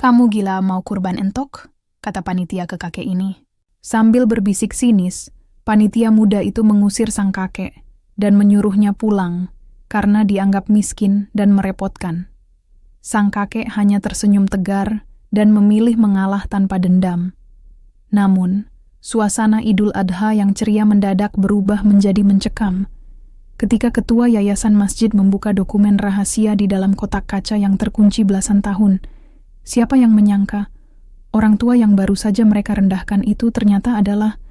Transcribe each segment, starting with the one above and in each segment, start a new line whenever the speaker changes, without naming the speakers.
Kamu gila mau kurban entok? Kata panitia ke kakek ini. Sambil berbisik sinis, panitia muda itu mengusir sang kakek dan menyuruhnya pulang karena dianggap miskin dan merepotkan. Sang kakek hanya tersenyum tegar dan memilih mengalah tanpa dendam. Namun, suasana Idul Adha yang ceria mendadak berubah menjadi mencekam ketika ketua yayasan masjid membuka dokumen rahasia di dalam kotak kaca yang terkunci belasan tahun. Siapa yang menyangka orang tua yang baru saja mereka rendahkan itu ternyata adalah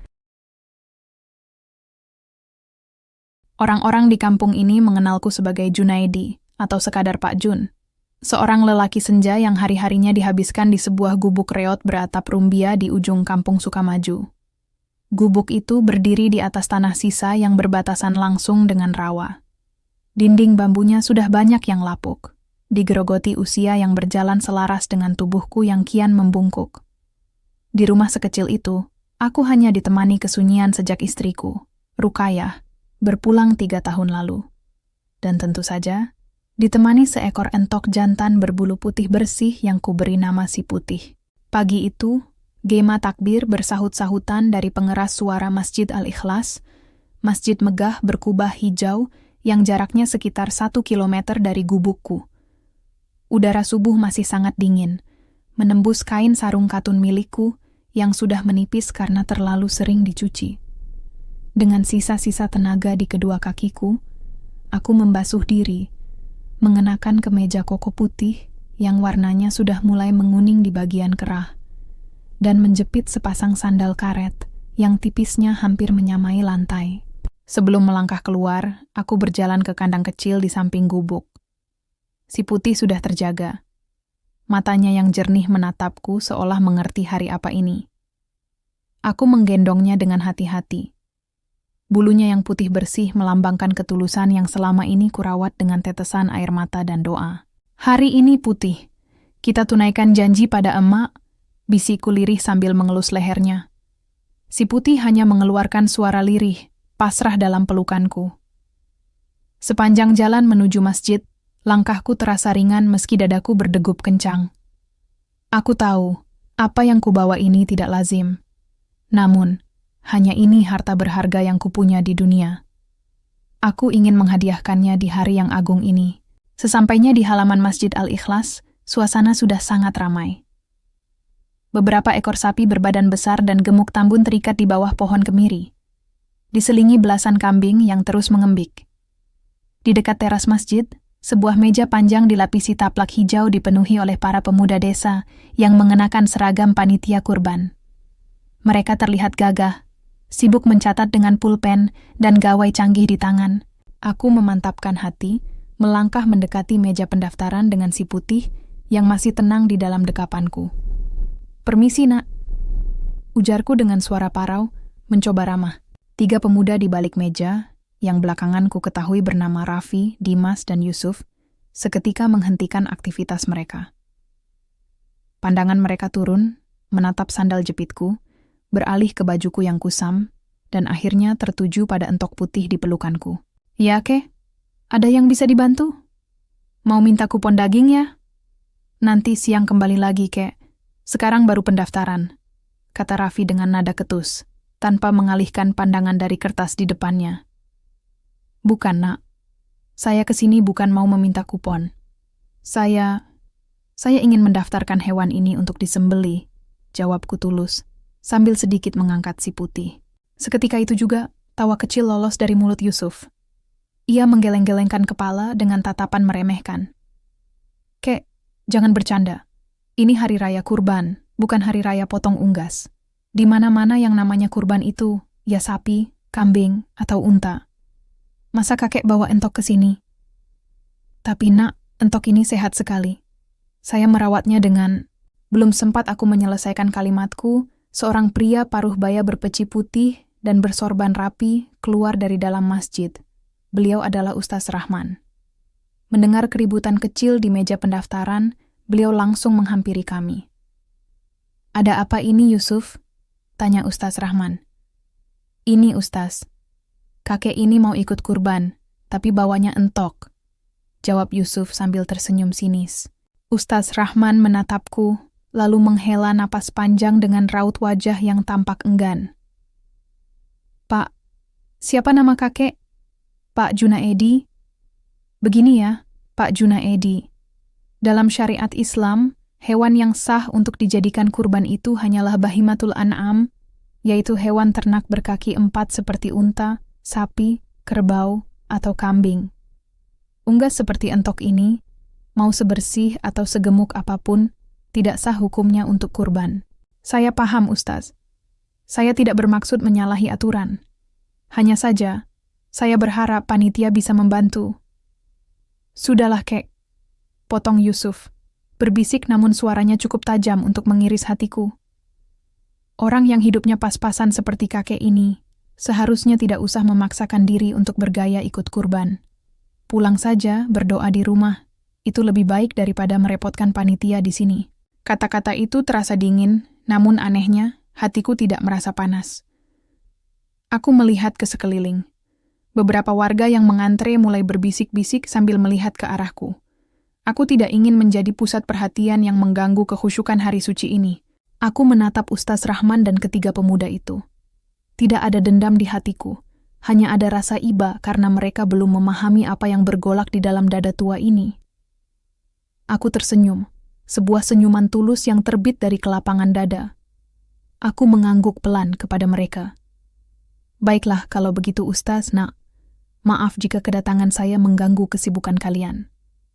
orang-orang di kampung ini mengenalku sebagai Junaidi atau sekadar Pak Jun. Seorang lelaki senja yang hari-harinya dihabiskan di sebuah gubuk reot beratap rumbia di ujung kampung Sukamaju. Gubuk itu berdiri di atas tanah sisa yang berbatasan langsung dengan rawa. Dinding bambunya sudah banyak yang lapuk, digerogoti usia yang berjalan selaras dengan tubuhku yang kian membungkuk. Di rumah sekecil itu, aku hanya ditemani kesunyian sejak istriku, Rukayah, berpulang 3 tahun lalu. Dan tentu saja, ditemani seekor entok jantan berbulu putih bersih yang kuberi nama si Putih. Pagi itu, gema takbir bersahut-sahutan dari pengeras suara Masjid Al-Ikhlas, masjid megah berkubah hijau yang jaraknya sekitar 1 kilometer dari gubukku. Udara subuh masih sangat dingin, menembus kain sarung katun milikku yang sudah menipis karena terlalu sering dicuci. Dengan sisa-sisa tenaga di kedua kakiku, aku membasuh diri, mengenakan kemeja koko putih yang warnanya sudah mulai menguning di bagian kerah, dan menjepit sepasang sandal karet yang tipisnya hampir menyamai lantai. Sebelum melangkah keluar, aku berjalan ke kandang kecil di samping gubuk. Si Putih sudah terjaga. Matanya yang jernih menatapku seolah mengerti hari apa ini. Aku menggendongnya dengan hati-hati. Bulunya yang putih bersih melambangkan ketulusan yang selama ini kurawat dengan tetesan air mata dan doa. Hari ini Putih, kita tunaikan janji pada emak, bisikku lirih sambil mengelus lehernya. Si Putih hanya mengeluarkan suara lirih, pasrah dalam pelukanku. Sepanjang jalan menuju masjid, langkahku terasa ringan meski dadaku berdegup kencang. Aku tahu, apa yang kubawa ini tidak lazim. Namun, hanya ini harta berharga yang kupunya di dunia. Aku ingin menghadiahkannya di hari yang agung ini. Sesampainya di halaman Masjid Al-Ikhlas, suasana sudah sangat ramai. Beberapa ekor sapi berbadan besar dan gemuk tambun terikat di bawah pohon kemiri. Diselingi belasan kambing yang terus mengembik. Di dekat teras masjid, sebuah meja panjang dilapisi taplak hijau dipenuhi oleh para pemuda desa yang mengenakan seragam panitia kurban. Mereka terlihat gagah, sibuk mencatat dengan pulpen dan gawai canggih di tangan. Aku memantapkan hati, melangkah mendekati meja pendaftaran dengan si Putih yang masih tenang di dalam dekapanku. "Permisi, Nak," ujarku dengan suara parau, mencoba ramah. 3 pemuda di balik meja, yang belakangan ku ketahui bernama Raffi, Dimas, dan Yusuf, seketika menghentikan aktivitas mereka. Pandangan mereka turun, menatap sandal jepitku, beralih ke bajuku yang kusam, dan akhirnya tertuju pada entok putih di pelukanku. "Ya, Kek? Ada yang bisa dibantu? Mau minta kupon daging ya? Nanti siang kembali lagi, Kek. Sekarang baru pendaftaran," kata Raffi dengan nada ketus, tanpa mengalihkan pandangan dari kertas di depannya. "Bukan, Nak. Saya kesini bukan mau meminta kupon. Saya ingin mendaftarkan hewan ini untuk disembelih," jawabku tulus, sambil sedikit mengangkat si Putih. Seketika itu juga, tawa kecil lolos dari mulut Yusuf. Ia menggeleng-gelengkan kepala dengan tatapan meremehkan. "Kek, jangan bercanda. Ini hari raya kurban, bukan hari raya potong unggas. Di mana-mana yang namanya kurban itu, ya sapi, kambing, atau unta. Masa kakek bawa entok ke sini? Tapi Nak, entok ini sehat sekali. Saya merawatnya dengan..." Belum sempat aku menyelesaikan kalimatku, seorang pria paruh baya berpeci putih dan bersorban rapi keluar dari dalam masjid. Beliau adalah Ustaz Rahman. Mendengar keributan kecil di meja pendaftaran, beliau langsung menghampiri kami. "Ada apa ini, Yusuf?" tanya Ustaz Rahman. "Ini, Ustaz. Kakek ini mau ikut kurban, tapi bawanya entok," jawab Yusuf sambil tersenyum sinis. Ustaz Rahman menatapku, lalu menghela napas panjang dengan raut wajah yang tampak enggan. "Pak, siapa nama kakek?" "Pak Junaedi." "Begini ya, Pak Junaedi. Dalam syariat Islam, hewan yang sah untuk dijadikan kurban itu hanyalah bahimatul an'am, yaitu hewan ternak berkaki 4 seperti unta, sapi, kerbau, atau kambing. Unggas seperti entok ini, mau sebersih atau segemuk apapun, tidak sah hukumnya untuk kurban." "Saya paham, Ustaz. Saya tidak bermaksud menyalahi aturan. Hanya saja, saya berharap panitia bisa membantu." "Sudahlah, Kek," potong Yusuf, berbisik namun suaranya cukup tajam untuk mengiris hatiku. Orang yang hidupnya pas-pasan seperti kakek ini, seharusnya tidak usah memaksakan diri untuk bergaya ikut kurban. Pulang saja, berdoa di rumah. Itu lebih baik daripada merepotkan panitia di sini. Kata-kata itu terasa dingin, namun anehnya, hatiku tidak merasa panas. Aku melihat ke sekeliling. Beberapa warga yang mengantre mulai berbisik-bisik sambil melihat ke arahku. Aku tidak ingin menjadi pusat perhatian yang mengganggu kekhusyukan hari suci ini. Aku menatap Ustaz Rahman dan ketiga pemuda itu. Tidak ada dendam di hatiku, hanya ada rasa iba karena mereka belum memahami apa yang bergolak di dalam dada tua ini. Aku tersenyum, sebuah senyuman tulus yang terbit dari kelapangan dada. Aku mengangguk pelan kepada mereka. "Baiklah kalau begitu Ustaz, Nak. Maaf jika kedatangan saya mengganggu kesibukan kalian.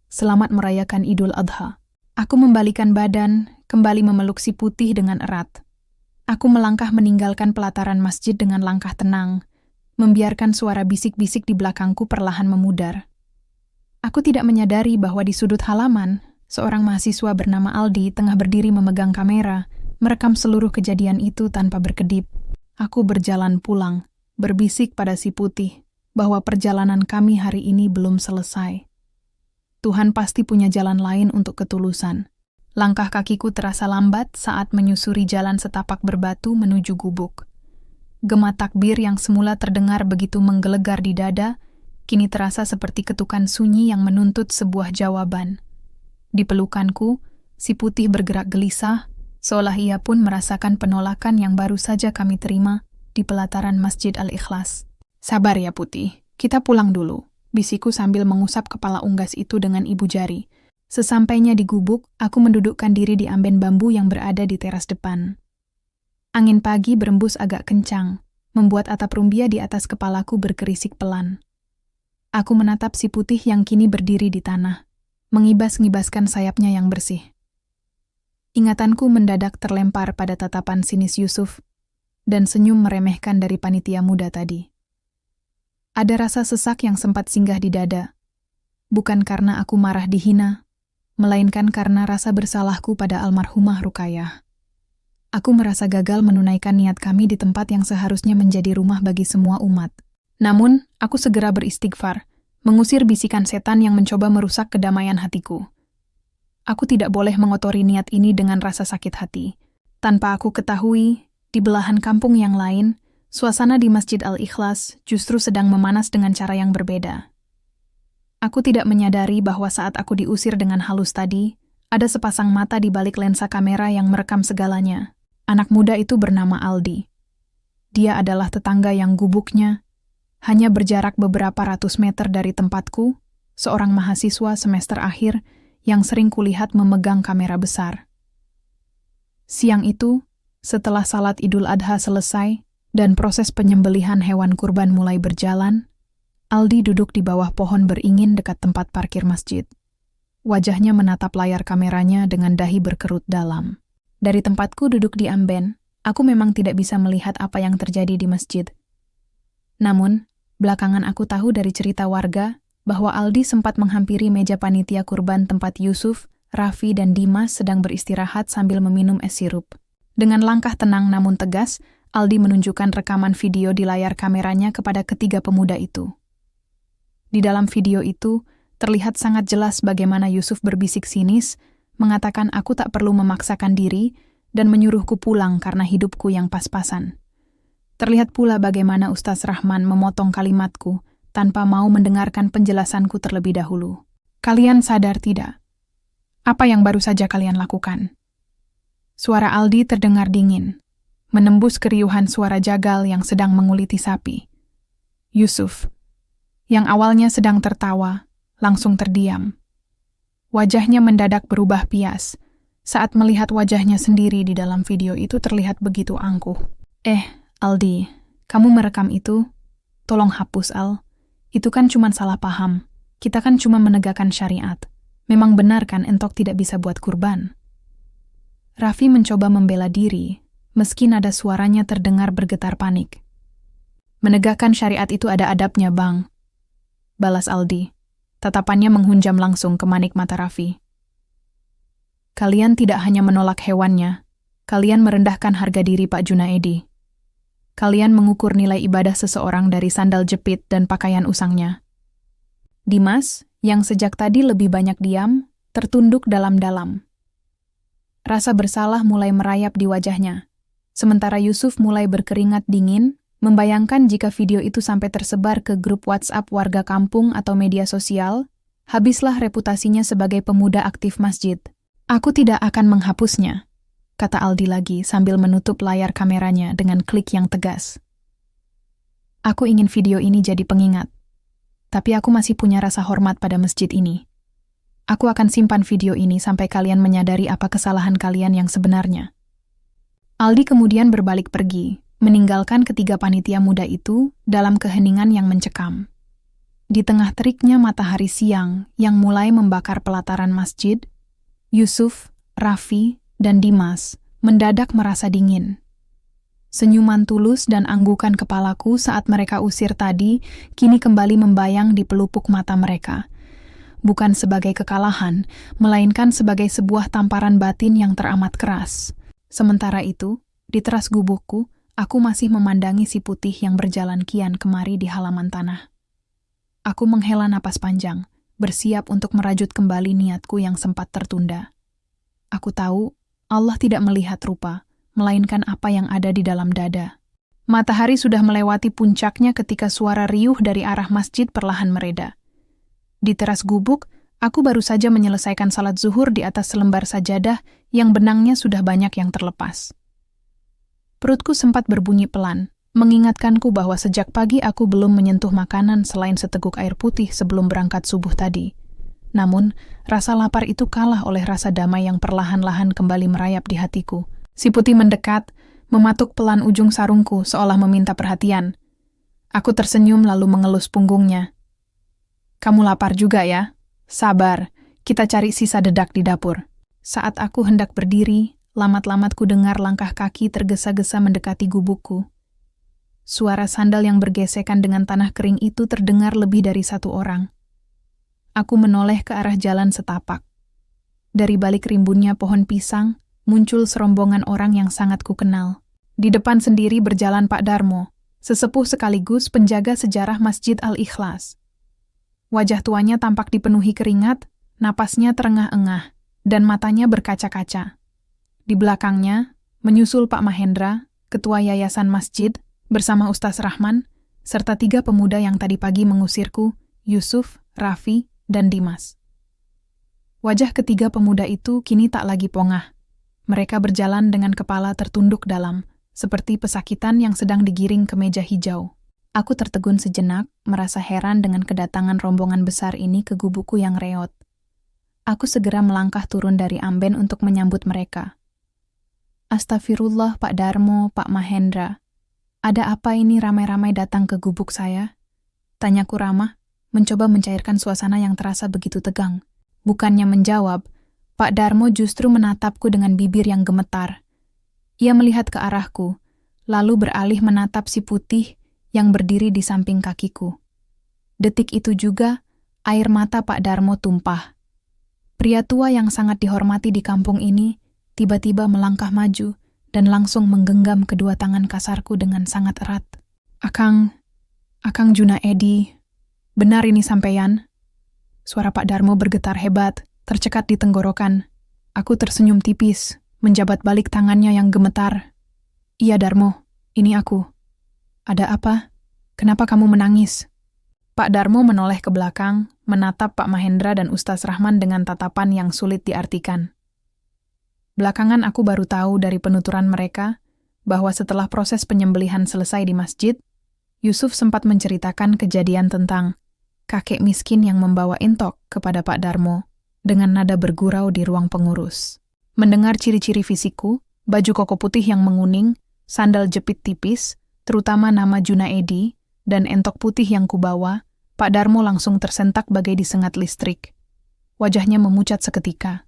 Selamat merayakan Idul Adha." Aku membalikan badan, kembali memeluk si putih dengan erat. Aku melangkah meninggalkan pelataran masjid dengan langkah tenang, membiarkan suara bisik-bisik di belakangku perlahan memudar. Aku tidak menyadari bahwa di sudut halaman, seorang mahasiswa bernama Aldi tengah berdiri memegang kamera, merekam seluruh kejadian itu tanpa berkedip. Aku berjalan pulang, berbisik pada si putih, bahwa perjalanan kami hari ini belum selesai. Tuhan pasti punya jalan lain untuk ketulusan. Langkah kakiku terasa lambat saat menyusuri jalan setapak berbatu menuju gubuk. Gema takbir yang semula terdengar begitu menggelegar di dada, kini terasa seperti ketukan sunyi yang menuntut sebuah jawaban. Di pelukanku, si putih bergerak gelisah, seolah ia pun merasakan penolakan yang baru saja kami terima di pelataran Masjid Al-Ikhlas. "Sabar ya Putih, kita pulang dulu," bisikku sambil mengusap kepala unggas itu dengan ibu jari. Sesampainya di gubuk, aku mendudukkan diri di amben bambu yang berada di teras depan. Angin pagi berembus agak kencang, membuat atap rumbia di atas kepalaku berkerisik pelan. Aku menatap si putih yang kini berdiri di tanah, mengibas-ngibaskan sayapnya yang bersih. Ingatanku mendadak terlempar pada tatapan sinis Yusuf, dan senyum meremehkan dari panitia muda tadi. Ada rasa sesak yang sempat singgah di dada, bukan karena aku marah dihina, melainkan karena rasa bersalahku pada almarhumah Rukayah. Aku merasa gagal menunaikan niat kami di tempat yang seharusnya menjadi rumah bagi semua umat. Namun, aku segera beristighfar, mengusir bisikan setan yang mencoba merusak kedamaian hatiku. Aku tidak boleh mengotori niat ini dengan rasa sakit hati. Tanpa aku ketahui, di belahan kampung yang lain, suasana di Masjid Al-Ikhlas justru sedang memanas dengan cara yang berbeda. Aku tidak menyadari bahwa saat aku diusir dengan halus tadi, ada sepasang mata di balik lensa kamera yang merekam segalanya. Anak muda itu bernama Aldi. Dia adalah tetangga yang gubuknya hanya berjarak beberapa ratus meter dari tempatku, seorang mahasiswa semester akhir yang sering kulihat memegang kamera besar. Siang itu, setelah salat Idul Adha selesai dan proses penyembelihan hewan kurban mulai berjalan, Aldi duduk di bawah pohon beringin dekat tempat parkir masjid. Wajahnya menatap layar kameranya dengan dahi berkerut dalam. Dari tempatku duduk di amben, aku memang tidak bisa melihat apa yang terjadi di masjid. Namun, belakangan aku tahu dari cerita warga bahwa Aldi sempat menghampiri meja panitia kurban tempat Yusuf, Raffi, dan Dimas sedang beristirahat sambil meminum es sirup. Dengan langkah tenang namun tegas, Aldi menunjukkan rekaman video di layar kameranya kepada ketiga pemuda itu. Di dalam video itu, terlihat sangat jelas bagaimana Yusuf berbisik sinis, mengatakan aku tak perlu memaksakan diri, dan menyuruhku pulang karena hidupku yang pas-pasan. Terlihat pula bagaimana Ustaz Rahman memotong kalimatku, tanpa mau mendengarkan penjelasanku terlebih dahulu. "Kalian sadar tidak? Apa yang baru saja kalian lakukan? Suara Aldi terdengar dingin, menembus keriuhan suara jagal yang sedang menguliti sapi. Yusuf, yang awalnya sedang tertawa, langsung terdiam. Wajahnya mendadak berubah pias saat melihat wajahnya sendiri di dalam video itu terlihat begitu angkuh. Aldi, kamu merekam itu? Tolong hapus, Al. Itu kan cuma salah paham. Kita kan cuma menegakkan syariat. Memang benar kan entok tidak bisa buat kurban? Raffi mencoba membela diri, meski nada suaranya terdengar bergetar panik. Menegakkan syariat itu ada adabnya, Bang. Balas Aldi. Tatapannya menghunjam langsung ke manik mata Raffi. Kalian tidak hanya menolak hewannya, kalian merendahkan harga diri Pak Junaedi. Kalian mengukur nilai ibadah seseorang dari sandal jepit dan pakaian usangnya. Dimas, yang sejak tadi lebih banyak diam, tertunduk dalam-dalam. Rasa bersalah mulai merayap di wajahnya. Sementara Yusuf mulai berkeringat dingin, membayangkan jika video itu sampai tersebar ke grup WhatsApp warga kampung atau media sosial, habislah reputasinya sebagai pemuda aktif masjid. Aku tidak akan menghapusnya, kata Aldi lagi sambil menutup layar kameranya dengan klik yang tegas. Aku ingin video ini jadi pengingat, tapi aku masih punya rasa hormat pada masjid ini. Aku akan simpan video ini sampai kalian menyadari apa kesalahan kalian yang sebenarnya. Aldi kemudian berbalik pergi, meninggalkan ketiga panitia muda itu dalam keheningan yang mencekam. Di tengah teriknya matahari siang yang mulai membakar pelataran masjid, Yusuf, Raffi, dan Dimas mendadak merasa dingin. Senyuman tulus dan anggukan kepalaku saat mereka usir tadi kini kembali membayang di pelupuk mata mereka. Bukan sebagai kekalahan, melainkan sebagai sebuah tamparan batin yang teramat keras. Sementara itu, di teras gubukku, aku masih memandangi si putih yang berjalan kian kemari di halaman tanah. Aku menghela napas panjang, bersiap untuk merajut kembali niatku yang sempat tertunda. Aku tahu, Allah tidak melihat rupa, melainkan apa yang ada di dalam dada. Matahari sudah melewati puncaknya ketika suara riuh dari arah masjid perlahan mereda. Di teras gubuk, aku baru saja menyelesaikan salat zuhur di atas selembar sajadah yang benangnya sudah banyak yang terlepas. Perutku sempat berbunyi pelan, mengingatkanku bahwa sejak pagi aku belum menyentuh makanan selain seteguk air putih sebelum berangkat subuh tadi. Namun, rasa lapar itu kalah oleh rasa damai yang perlahan-lahan kembali merayap di hatiku. Si putih mendekat, mematuk pelan ujung sarungku seolah meminta perhatian. Aku tersenyum lalu mengelus punggungnya. Kamu lapar juga ya? Sabar, kita cari sisa dedak di dapur. Saat aku hendak berdiri, lamat-lamat ku dengar langkah kaki tergesa-gesa mendekati gubukku. Suara sandal yang bergesekan dengan tanah kering itu terdengar lebih dari satu orang. Aku menoleh ke arah jalan setapak. Dari balik rimbunnya pohon pisang, muncul serombongan orang yang sangat kukenal. Di depan sendiri berjalan Pak Darmo, sesepuh sekaligus penjaga sejarah Masjid Al-Ikhlas. Wajah tuanya tampak dipenuhi keringat, napasnya terengah-engah, dan matanya berkaca-kaca. Di belakangnya, menyusul Pak Mahendra, ketua yayasan masjid, bersama Ustaz Rahman, serta 3 pemuda yang tadi pagi mengusirku, Yusuf, Raffi, dan Dimas. Wajah ketiga pemuda itu kini tak lagi pongah. Mereka berjalan dengan kepala tertunduk dalam, seperti pesakitan yang sedang digiring ke meja hijau. Aku tertegun sejenak, merasa heran dengan kedatangan rombongan besar ini ke gubukku yang reot. Aku segera melangkah turun dari amben untuk menyambut mereka. Astagfirullah, Pak Darmo, Pak Mahendra. Ada apa ini ramai-ramai datang ke gubuk saya? Tanyaku ramah, mencoba mencairkan suasana yang terasa begitu tegang. Bukannya menjawab, Pak Darmo justru menatapku dengan bibir yang gemetar. Ia melihat ke arahku, lalu beralih menatap si putih yang berdiri di samping kakiku. Detik itu juga, air mata Pak Darmo tumpah. Pria tua yang sangat dihormati di kampung ini tiba-tiba melangkah maju dan langsung menggenggam kedua tangan kasarku dengan sangat erat. Akang Junaedi, benar ini sampeyan? Suara Pak Darmo bergetar hebat, tercekat di tenggorokan. Aku tersenyum tipis, menjabat balik tangannya yang gemetar. Iya Darmo, ini aku. Ada apa? Kenapa kamu menangis? Pak Darmo menoleh ke belakang, menatap Pak Mahendra dan Ustaz Rahman dengan tatapan yang sulit diartikan. Belakangan aku baru tahu dari penuturan mereka bahwa setelah proses penyembelihan selesai di masjid, Yusuf sempat menceritakan kejadian tentang kakek miskin yang membawa entok kepada Pak Darmo dengan nada bergurau di ruang pengurus. Mendengar ciri-ciri fisikku, baju koko putih yang menguning, sandal jepit tipis, terutama nama Junaedi, dan entok putih yang kubawa, Pak Darmo langsung tersentak bagai disengat listrik. Wajahnya memucat seketika.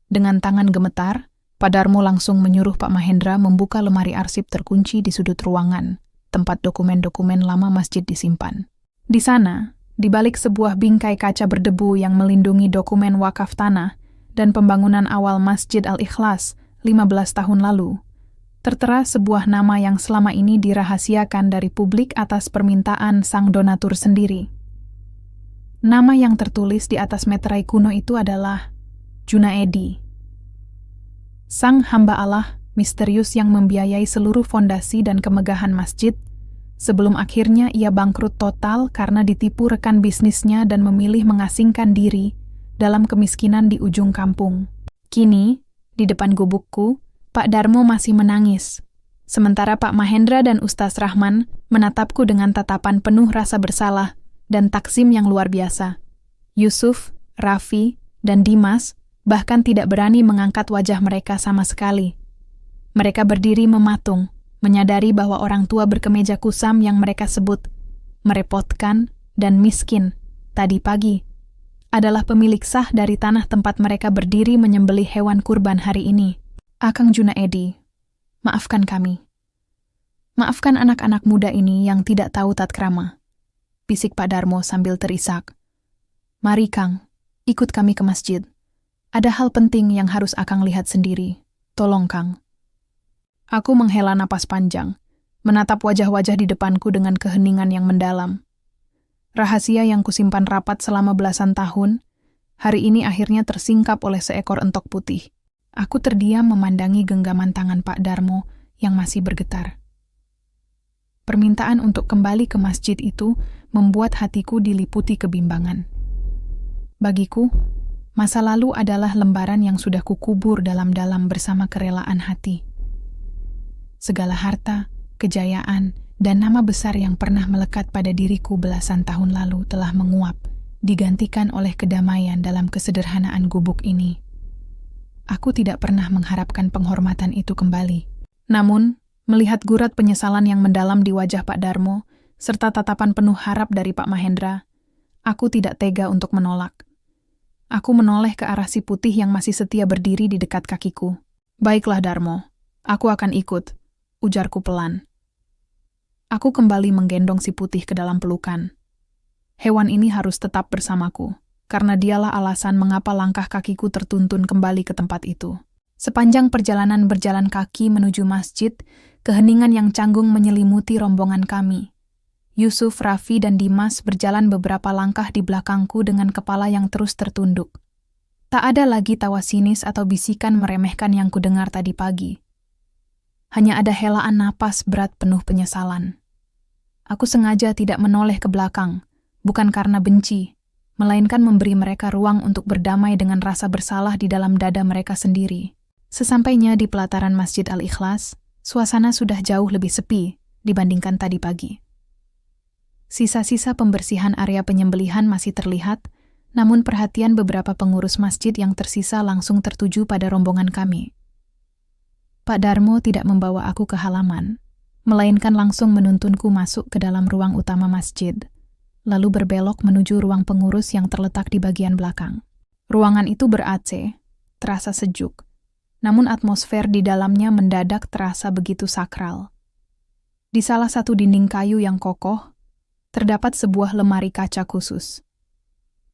Dengan tangan gemetar, Pak Darmo langsung menyuruh Pak Mahendra membuka lemari arsip terkunci di sudut ruangan, tempat dokumen-dokumen lama masjid disimpan. Di sana, di balik sebuah bingkai kaca berdebu yang melindungi dokumen wakaf tanah dan pembangunan awal Masjid Al-Ikhlas 15 tahun lalu, tertera sebuah nama yang selama ini dirahasiakan dari publik atas permintaan sang donatur sendiri. Nama yang tertulis di atas meterai kuno itu adalah Junaedi. Sang hamba Allah misterius yang membiayai seluruh fondasi dan kemegahan masjid, sebelum akhirnya ia bangkrut total karena ditipu rekan bisnisnya dan memilih mengasingkan diri dalam kemiskinan di ujung kampung. Kini, di depan gubukku, Pak Darmo masih menangis, sementara Pak Mahendra dan Ustaz Rahman menatapku dengan tatapan penuh rasa bersalah dan takzim yang luar biasa. Yusuf, Raffi, dan Dimas bahkan tidak berani mengangkat wajah mereka sama sekali. Mereka berdiri mematung, menyadari bahwa orang tua berkemeja kusam yang mereka sebut merepotkan dan miskin tadi pagi adalah pemilik sah dari tanah tempat mereka berdiri menyembelih hewan kurban hari ini. Akang Junaedi, maafkan kami. Maafkan anak-anak muda ini yang tidak tahu tatkrama, bisik Pak Darmo sambil terisak. Mari Kang, ikut kami ke masjid. Ada hal penting yang harus Akang lihat sendiri. Tolong Kang. Aku menghela napas panjang, menatap wajah-wajah di depanku dengan keheningan yang mendalam. Rahasia yang kusimpan rapat selama belasan tahun, hari ini akhirnya tersingkap oleh seekor entok putih. Aku terdiam memandangi genggaman tangan Pak Darmo yang masih bergetar. Permintaan untuk kembali ke masjid itu membuat hatiku diliputi kebimbangan. Bagiku, masa lalu adalah lembaran yang sudah kukubur dalam-dalam bersama kerelaan hati. Segala harta, kejayaan, dan nama besar yang pernah melekat pada diriku belasan tahun lalu telah menguap, digantikan oleh kedamaian dalam kesederhanaan gubuk ini. Aku tidak pernah mengharapkan penghormatan itu kembali. Namun, melihat gurat penyesalan yang mendalam di wajah Pak Darmo, serta tatapan penuh harap dari Pak Mahendra, aku tidak tega untuk menolak. Aku menoleh ke arah si putih yang masih setia berdiri di dekat kakiku. Baiklah Darmo, aku akan ikut, ujarku pelan. Aku kembali menggendong si putih ke dalam pelukan. Hewan ini harus tetap bersamaku, karena dialah alasan mengapa langkah kakiku tertuntun kembali ke tempat itu. Sepanjang perjalanan berjalan kaki menuju masjid, keheningan yang canggung menyelimuti rombongan kami. Yusuf, Raffi, dan Dimas berjalan beberapa langkah di belakangku dengan kepala yang terus tertunduk. Tak ada lagi tawa sinis atau bisikan meremehkan yang kudengar tadi pagi. Hanya ada helaan napas berat penuh penyesalan. Aku sengaja tidak menoleh ke belakang, bukan karena benci, melainkan memberi mereka ruang untuk berdamai dengan rasa bersalah di dalam dada mereka sendiri. Sesampainya di pelataran Masjid Al-Ikhlas, suasana sudah jauh lebih sepi dibandingkan tadi pagi. Sisa-sisa pembersihan area penyembelihan masih terlihat, namun perhatian beberapa pengurus masjid yang tersisa langsung tertuju pada rombongan kami. Pak Darmo tidak membawa aku ke halaman, melainkan langsung menuntunku masuk ke dalam ruang utama masjid, lalu berbelok menuju ruang pengurus yang terletak di bagian belakang. Ruangan itu ber-AC, terasa sejuk, namun atmosfer di dalamnya mendadak terasa begitu sakral. Di salah satu dinding kayu yang kokoh, terdapat sebuah lemari kaca khusus.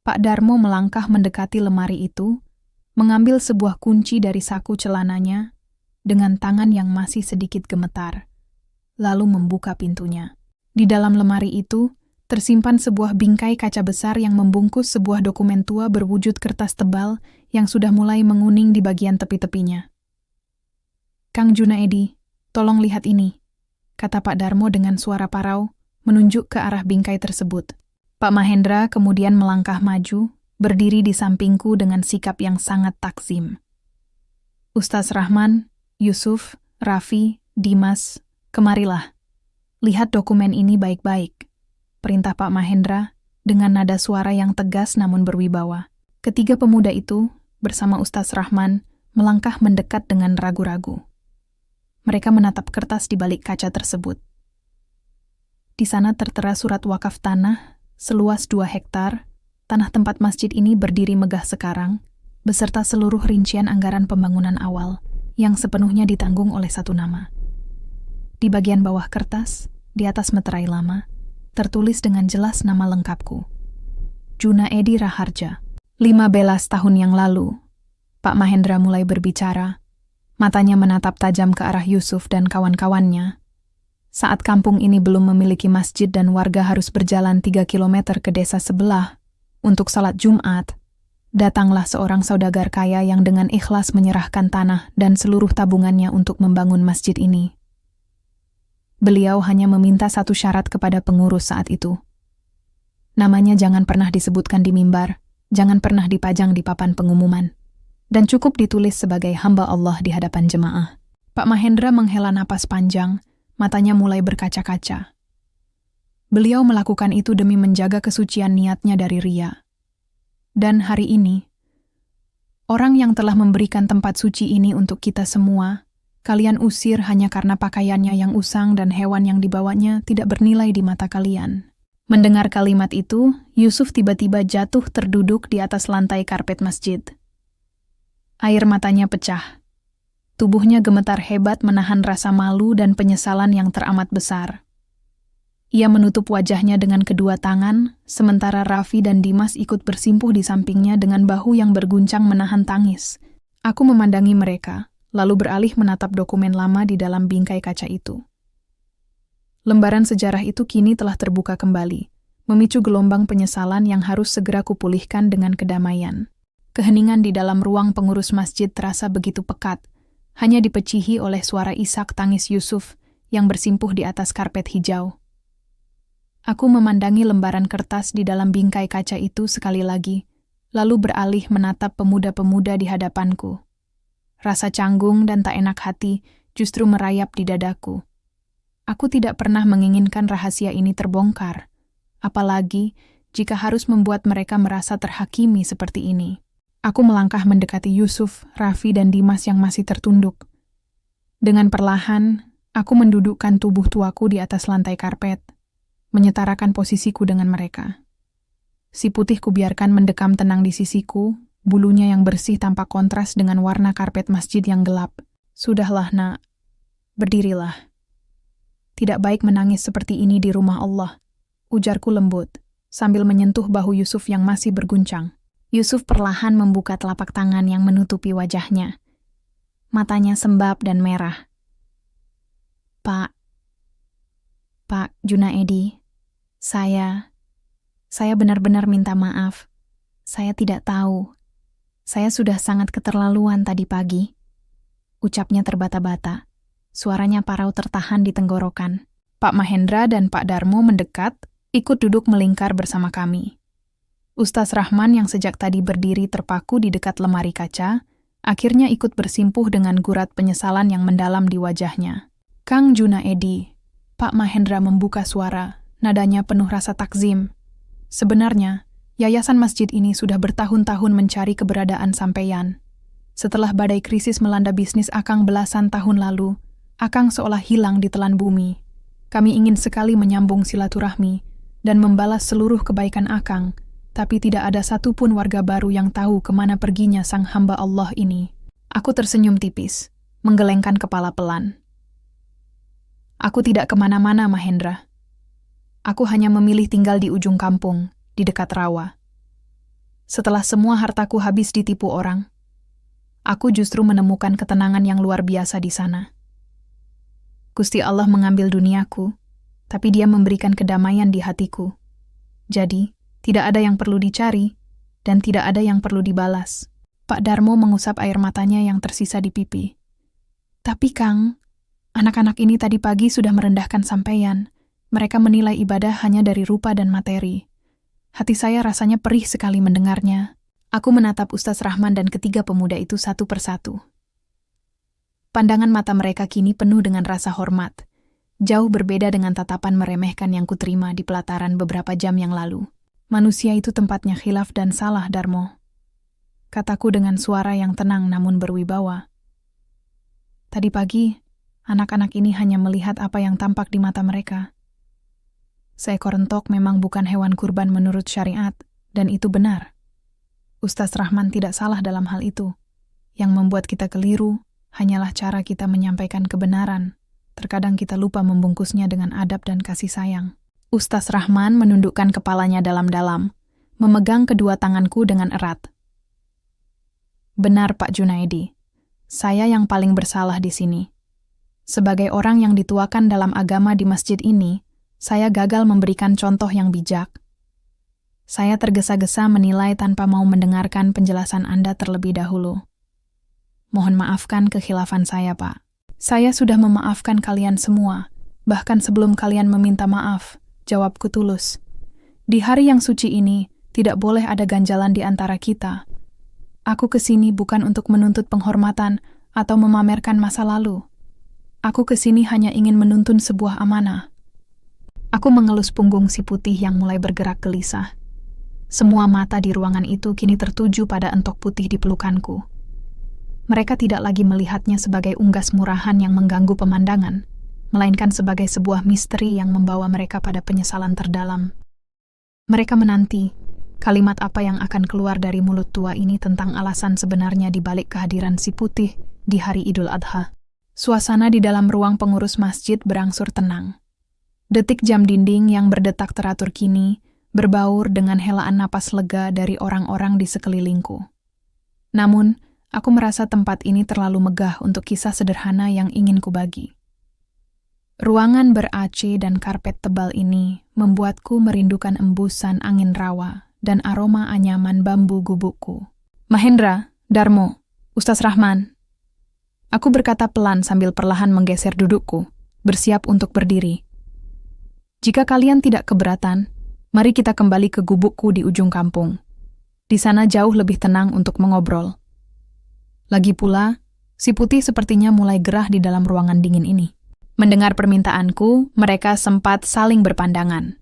Pak Darmo melangkah mendekati lemari itu, mengambil sebuah kunci dari saku celananya dengan tangan yang masih sedikit gemetar, lalu membuka pintunya. Di dalam lemari itu, tersimpan sebuah bingkai kaca besar yang membungkus sebuah dokumen tua berwujud kertas tebal yang sudah mulai menguning di bagian tepi-tepinya. Kang Junaedi, tolong lihat ini, kata Pak Darmo dengan suara parau, menunjuk ke arah bingkai tersebut. Pak Mahendra kemudian melangkah maju, berdiri di sampingku dengan sikap yang sangat takzim. Ustaz Rahman, Yusuf, Raffi, Dimas, kemarilah. Lihat dokumen ini baik-baik. Perintah Pak Mahendra dengan nada suara yang tegas namun berwibawa. Ketiga pemuda itu, bersama Ustaz Rahman, melangkah mendekat dengan ragu-ragu. Mereka menatap kertas di balik kaca tersebut. Di sana tertera surat wakaf tanah, seluas 2 hektar, tanah tempat masjid ini berdiri megah sekarang, beserta seluruh rincian anggaran pembangunan awal, yang sepenuhnya ditanggung oleh satu nama. Di bagian bawah kertas, di atas meterai lama, tertulis dengan jelas nama lengkapku. Junaedi Raharja. 15 tahun yang lalu, Pak Mahendra mulai berbicara. Matanya menatap tajam ke arah Yusuf dan kawan-kawannya. Saat kampung ini belum memiliki masjid dan warga harus berjalan 3 kilometer ke desa sebelah untuk salat Jumat, datanglah seorang saudagar kaya yang dengan ikhlas menyerahkan tanah dan seluruh tabungannya untuk membangun masjid ini. Beliau hanya meminta satu syarat kepada pengurus saat itu. Namanya jangan pernah disebutkan di mimbar, jangan pernah dipajang di papan pengumuman, dan cukup ditulis sebagai hamba Allah di hadapan jemaah. Pak Mahendra menghela napas panjang, matanya mulai berkaca-kaca. Beliau melakukan itu demi menjaga kesucian niatnya dari riya. Dan hari ini, orang yang telah memberikan tempat suci ini untuk kita semua, kalian usir hanya karena pakaiannya yang usang dan hewan yang dibawanya tidak bernilai di mata kalian. Mendengar kalimat itu, Yusuf tiba-tiba jatuh terduduk di atas lantai karpet masjid. Air matanya pecah. Tubuhnya gemetar hebat menahan rasa malu dan penyesalan yang teramat besar. Ia menutup wajahnya dengan kedua tangan, sementara Raffi dan Dimas ikut bersimpuh di sampingnya dengan bahu yang berguncang menahan tangis. Aku memandangi mereka, lalu beralih menatap dokumen lama di dalam bingkai kaca itu. Lembaran sejarah itu kini telah terbuka kembali, memicu gelombang penyesalan yang harus segera kupulihkan dengan kedamaian. Keheningan di dalam ruang pengurus masjid terasa begitu pekat, hanya dipecihi oleh suara isak tangis Yusuf yang bersimpuh di atas karpet hijau. Aku memandangi lembaran kertas di dalam bingkai kaca itu sekali lagi, lalu beralih menatap pemuda-pemuda di hadapanku. Rasa canggung dan tak enak hati justru merayap di dadaku. Aku tidak pernah menginginkan rahasia ini terbongkar, apalagi jika harus membuat mereka merasa terhakimi seperti ini. Aku melangkah mendekati Yusuf, Raffi, dan Dimas yang masih tertunduk. Dengan perlahan, aku mendudukkan tubuh tuaku di atas lantai karpet, menyetarakan posisiku dengan mereka. Si putih kubiarkan mendekam tenang di sisiku, bulunya yang bersih tampak kontras dengan warna karpet masjid yang gelap. Sudahlah, nak. Berdirilah. Tidak baik menangis seperti ini di rumah Allah, ujarku lembut, sambil menyentuh bahu Yusuf yang masih berguncang. Yusuf perlahan membuka telapak tangan yang menutupi wajahnya. Matanya sembab dan merah. Pak Junaedi, saya benar-benar minta maaf. Saya tidak tahu. Saya sudah sangat keterlaluan tadi pagi. Ucapnya terbata-bata. Suaranya parau tertahan di tenggorokan. Pak Mahendra dan Pak Darmo mendekat, ikut duduk melingkar bersama kami. Ustaz Rahman yang sejak tadi berdiri terpaku di dekat lemari kaca, akhirnya ikut bersimpuh dengan gurat penyesalan yang mendalam di wajahnya. Kang Junaedi, Pak Mahendra membuka suara, nadanya penuh rasa takzim. Sebenarnya, yayasan masjid ini sudah bertahun-tahun mencari keberadaan sampeyan. Setelah badai krisis melanda bisnis Akang belasan tahun lalu, Akang seolah hilang di telan bumi. Kami ingin sekali menyambung silaturahmi dan membalas seluruh kebaikan Akang, tapi tidak ada satupun warga baru yang tahu kemana perginya sang hamba Allah ini. Aku tersenyum tipis, menggelengkan kepala pelan. Aku tidak kemana-mana, Mahendra. Aku hanya memilih tinggal di ujung kampung, di dekat rawa. Setelah semua hartaku habis ditipu orang, aku justru menemukan ketenangan yang luar biasa di sana. Gusti Allah mengambil duniaku, tapi Dia memberikan kedamaian di hatiku. Jadi, tidak ada yang perlu dicari, dan tidak ada yang perlu dibalas. Pak Darmo mengusap air matanya yang tersisa di pipi. Tapi Kang, anak-anak ini tadi pagi sudah merendahkan sampeyan. Mereka menilai ibadah hanya dari rupa dan materi. Hati saya rasanya perih sekali mendengarnya. Aku menatap Ustaz Rahman dan ketiga pemuda itu satu persatu. Pandangan mata mereka kini penuh dengan rasa hormat, jauh berbeda dengan tatapan meremehkan yang kuterima di pelataran beberapa jam yang lalu. Manusia itu tempatnya khilaf dan salah, Darmo. Kataku dengan suara yang tenang namun berwibawa. Tadi pagi, anak-anak ini hanya melihat apa yang tampak di mata mereka. Seekor entok memang bukan hewan kurban menurut syariat, dan itu benar. Ustaz Rahman tidak salah dalam hal itu. Yang membuat kita keliru hanyalah cara kita menyampaikan kebenaran. Terkadang kita lupa membungkusnya dengan adab dan kasih sayang. Ustaz Rahman menundukkan kepalanya dalam-dalam, memegang kedua tanganku dengan erat. Benar, Pak Junaidi. Saya yang paling bersalah di sini. Sebagai orang yang dituakan dalam agama di masjid ini, saya gagal memberikan contoh yang bijak. Saya tergesa-gesa menilai tanpa mau mendengarkan penjelasan Anda terlebih dahulu. Mohon maafkan kekhilafan saya, Pak. Saya sudah memaafkan kalian semua, bahkan sebelum kalian meminta maaf, jawabku tulus. Di hari yang suci ini, tidak boleh ada ganjalan di antara kita. Aku kesini bukan untuk menuntut penghormatan atau memamerkan masa lalu. Aku kesini hanya ingin menuntun sebuah amanah. Aku mengelus punggung si putih yang mulai bergerak gelisah. Semua mata di ruangan itu kini tertuju pada entok putih di pelukanku. Mereka tidak lagi melihatnya sebagai unggas murahan yang mengganggu pemandangan, melainkan sebagai sebuah misteri yang membawa mereka pada penyesalan terdalam. Mereka menanti kalimat apa yang akan keluar dari mulut tua ini tentang alasan sebenarnya di balik kehadiran si putih di hari Idul Adha. Suasana di dalam ruang pengurus masjid berangsur tenang. Detik jam dinding yang berdetak teratur kini berbaur dengan helaan napas lega dari orang-orang di sekelilingku. Namun, aku merasa tempat ini terlalu megah untuk kisah sederhana yang ingin kubagi. Ruangan ber-AC dan karpet tebal ini membuatku merindukan embusan angin rawa dan aroma anyaman bambu gubukku. Mahendra, Darmo, Ustaz Rahman. Aku berkata pelan sambil perlahan menggeser dudukku, bersiap untuk berdiri. Jika kalian tidak keberatan, mari kita kembali ke gubukku di ujung kampung. Di sana jauh lebih tenang untuk mengobrol. Lagi pula, si putih sepertinya mulai gerah di dalam ruangan dingin ini. Mendengar permintaanku, mereka sempat saling berpandangan.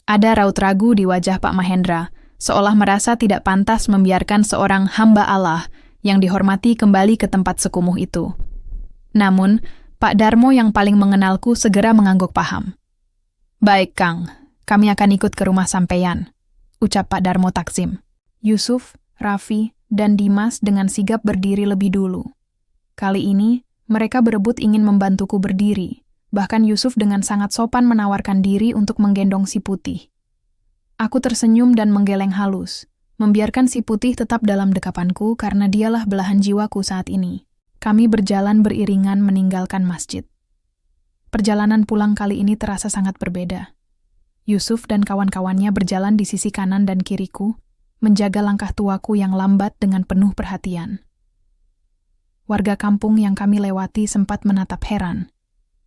Ada raut ragu di wajah Pak Mahendra, seolah merasa tidak pantas membiarkan seorang hamba Allah yang dihormati kembali ke tempat sekumuh itu. Namun, Pak Darmo yang paling mengenalku segera mengangguk paham. Baik, Kang, kami akan ikut ke rumah sampeyan, ucap Pak Darmo Taksim. Yusuf, Raffi, dan Dimas dengan sigap berdiri lebih dulu. Kali ini, mereka berebut ingin membantuku berdiri, bahkan Yusuf dengan sangat sopan menawarkan diri untuk menggendong si putih. Aku tersenyum dan menggeleng halus, membiarkan si putih tetap dalam dekapanku karena dialah belahan jiwaku saat ini. Kami berjalan beriringan meninggalkan masjid. Perjalanan pulang kali ini terasa sangat berbeda. Yusuf dan kawan-kawannya berjalan di sisi kanan dan kiriku, menjaga langkah tuaku yang lambat dengan penuh perhatian. Warga kampung yang kami lewati sempat menatap heran.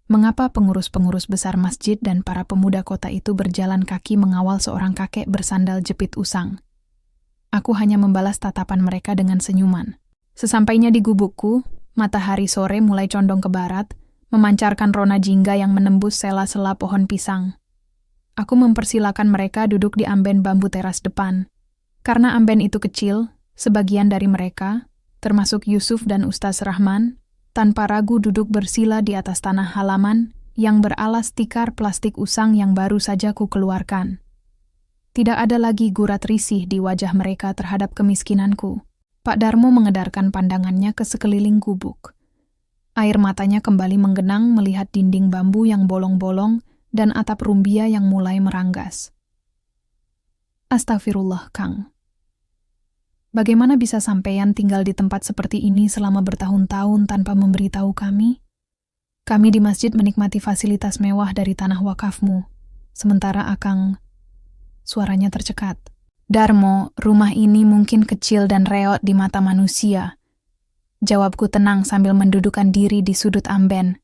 Mengapa pengurus-pengurus besar masjid dan para pemuda kota itu berjalan kaki mengawal seorang kakek bersandal jepit usang? Aku hanya membalas tatapan mereka dengan senyuman. Sesampainya di gubukku, matahari sore mulai condong ke barat, memancarkan rona jingga yang menembus sela-sela pohon pisang. Aku mempersilakan mereka duduk di amben bambu teras depan. Karena amben itu kecil, sebagian dari mereka, termasuk Yusuf dan Ustaz Rahman, tanpa ragu duduk bersila di atas tanah halaman yang beralas tikar plastik usang yang baru saja ku keluarkan. Tidak ada lagi gurat risih di wajah mereka terhadap kemiskinanku. Pak Darmo mengedarkan pandangannya ke sekeliling gubuk. Air matanya kembali menggenang melihat dinding bambu yang bolong-bolong dan atap rumbia yang mulai meranggas. Astagfirullah, Kang. Bagaimana bisa sampeyan tinggal di tempat seperti ini selama bertahun-tahun tanpa memberitahu kami? Kami di masjid menikmati fasilitas mewah dari tanah wakafmu, sementara Akang... Suaranya tercekat. Darmo, rumah ini mungkin kecil dan reot di mata manusia. Jawabku tenang sambil mendudukan diri di sudut amben.